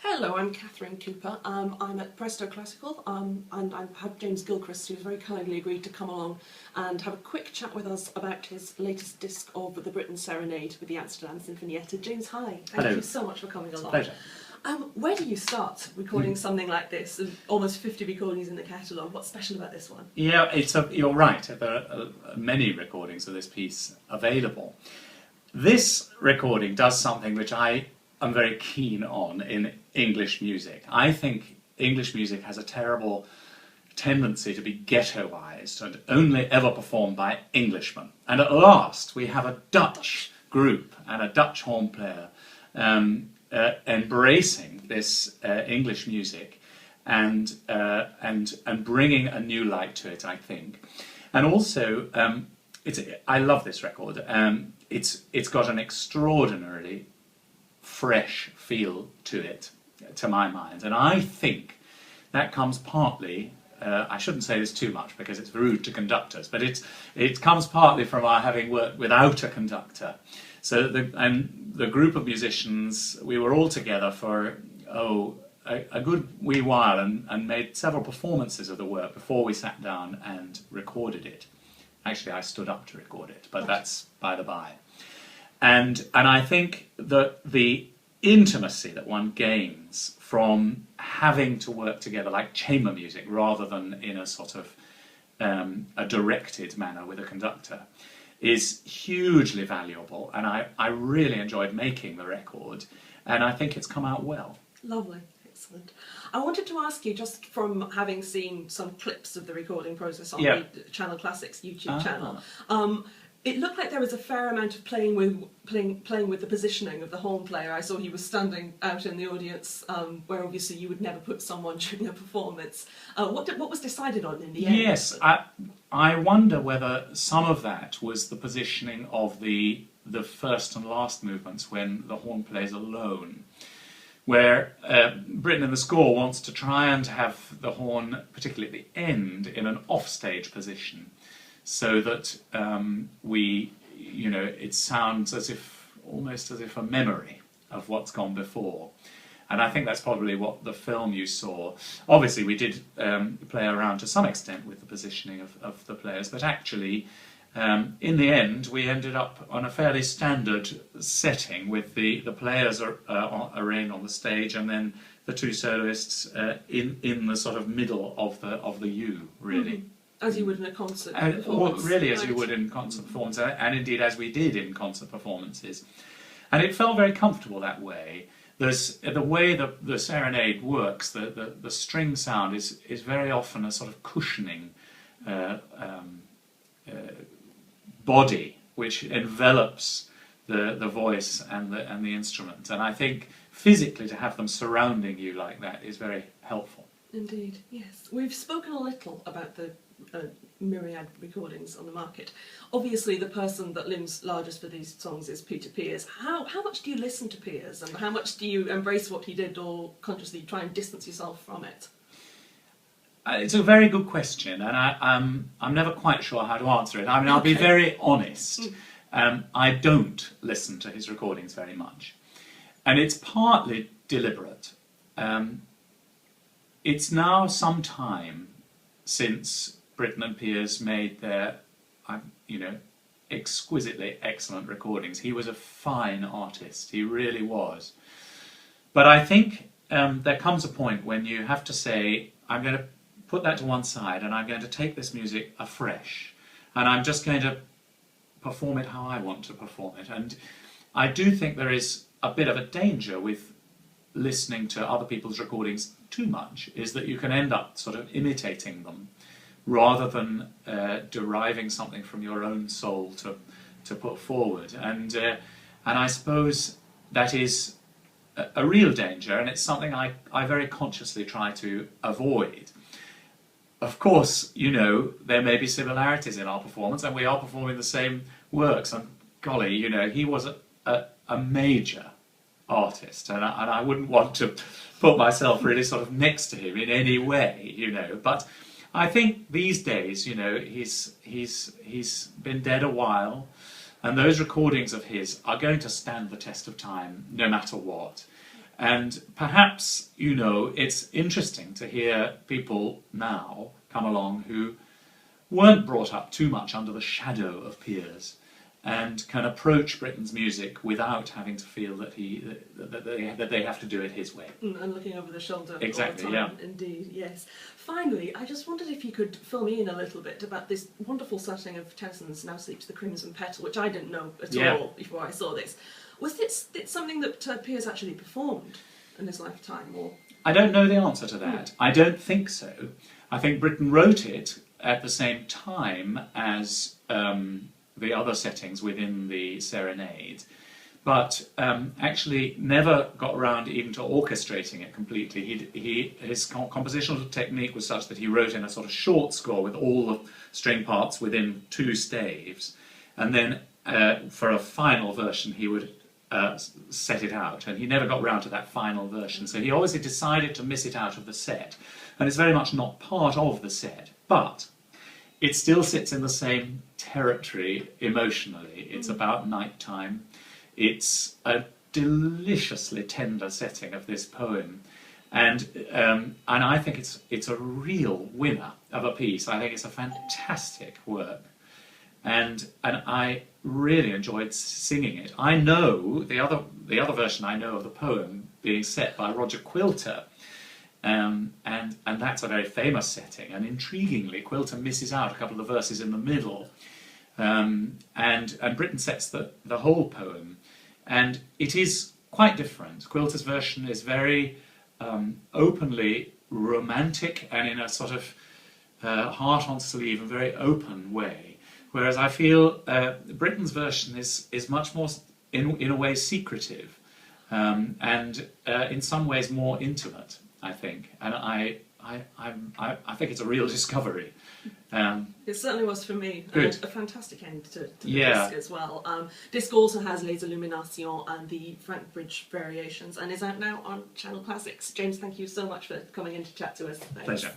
Hello, I'm Katherine Cooper. I'm at Presto Classical and I have James Gilchrist, who's very kindly agreed to come along and have a quick chat with us about his latest disc of the Britten Serenade with the Amsterdam Sinfonietta. James, hi. Thank you so much for coming along. Pleasure. Where do you start recording something like this? Almost 50 recordings in the catalogue. What's special about this one? Yeah, you're right. There are many recordings of this piece available. This recording does something which I am very keen on in English music. I think English music has a terrible tendency to be ghettoized and only ever performed by Englishmen. And at last we have a Dutch group and a Dutch horn player embracing this English music and bringing a new light to it, I think. And also, I love this record. It's got an extraordinarily fresh feel to it, to my mind, and I think that comes partly. I shouldn't say this too much because it's rude to conductors, but it comes partly from our having worked without a conductor. So the group of musicians, we were all together for a good wee while and made several performances of the work before we sat down and recorded it. Actually, I stood up to record it, but that's by the by. And I think that the intimacy that one gains from having to work together like chamber music rather than in a sort of a directed manner with a conductor is hugely valuable, and I really enjoyed making the record, and I think it's come out well. Lovely. Excellent. I wanted to ask you, just from having seen some clips of the recording process on the Channel Classics YouTube channel, it looked like there was a fair amount of playing with the positioning of the horn player. I saw he was standing out in the audience, where obviously you would never put someone during a performance. What was decided on in the end? Yes, I wonder whether some of that was the positioning of the first and last movements when the horn plays alone, where Britten in the score wants to try and have the horn, particularly at the end, in an offstage position, so that it sounds almost as if a memory of what's gone before. And I think that's probably what the film you saw. Obviously, we did play around to some extent with the positioning of the players, but actually, in the end, we ended up on a fairly standard setting with the players arrayed on the stage, and then the two soloists in the sort of middle of the U, really. Mm-hmm. As you would in a concert performance. Really, as you would in concert performance, and indeed as we did in concert performances. And it felt very comfortable that way. The way the serenade works, the string sound is very often a sort of cushioning body which envelops the voice and the instrument. And I think physically to have them surrounding you like that is very helpful. Indeed, yes. We've spoken a little about the myriad recordings on the market. Obviously, the person that looms largest for these songs is Pears. How much do you listen to Pears, and how much do you embrace what he did, or consciously try and distance yourself from it? It's a very good question, and I'm never quite sure how to answer it. I mean, I'll be very honest. I don't listen to his recordings very much, and it's partly deliberate. It's now some time since Britten and Pears made their, exquisitely excellent recordings. He was a fine artist, he really was. But I think there comes a point when you have to say, I'm going to put that to one side and I'm going to take this music afresh, and I'm just going to perform it how I want to perform it. And I do think there is a bit of a danger with listening to other people's recordings too much, is that you can end up sort of imitating them rather than deriving something from your own soul to put forward. And I suppose that is a real danger, and it's something I very consciously try to avoid. Of course, there may be similarities in our performance, and we are performing the same works, and golly, he was a major artist, and I wouldn't want to put myself really sort of next to him in any way, but I think these days, he's been dead a while, and those recordings of his are going to stand the test of time no matter what. And perhaps, you know, it's interesting to hear people now come along who weren't brought up too much under the shadow of Pears and can approach Britten's music without having to feel that they have to do it his way. And looking over the shoulder exactly, all the time. Yeah. Indeed, yes. Finally, I just wondered if you could fill me in a little bit about this wonderful setting of Tennyson's Now Sleeps the Crimson Petal, which I didn't know at all before I saw this. Was this something that Pears actually performed in his lifetime? Or? I don't know the answer to that. I don't think so. I think Britten wrote it at the same time as the other settings within the Serenade, but actually never got around even to orchestrating it completely. His compositional technique was such that he wrote in a sort of short score with all the string parts within 2 staves, and then for a final version he would set it out, and he never got round to that final version, so he obviously decided to miss it out of the set, and it's very much not part of the set, but it still sits in the same territory emotionally. It's about night time. It's a deliciously tender setting of this poem, and I think it's a real winner of a piece. I think it's a fantastic work, and I really enjoyed singing it. I know the other version I know of the poem being set by Roger Quilter. And that's a very famous setting, and intriguingly Quilter misses out a couple of the verses in the middle, and Britten sets the whole poem, and it is quite different. Quilter's version is very openly romantic and in a sort of heart on sleeve and very open way, whereas I feel Britten's version is much more in a way secretive, and in some ways more intimate, I think, and I think it's a real discovery. It certainly was for me. Good. A fantastic end to the disc as well. Disc also has Les Illuminations and the Frank Bridge variations, and is out now on Channel Classics. James, thank you so much for coming in to chat to us. Thanks. Pleasure.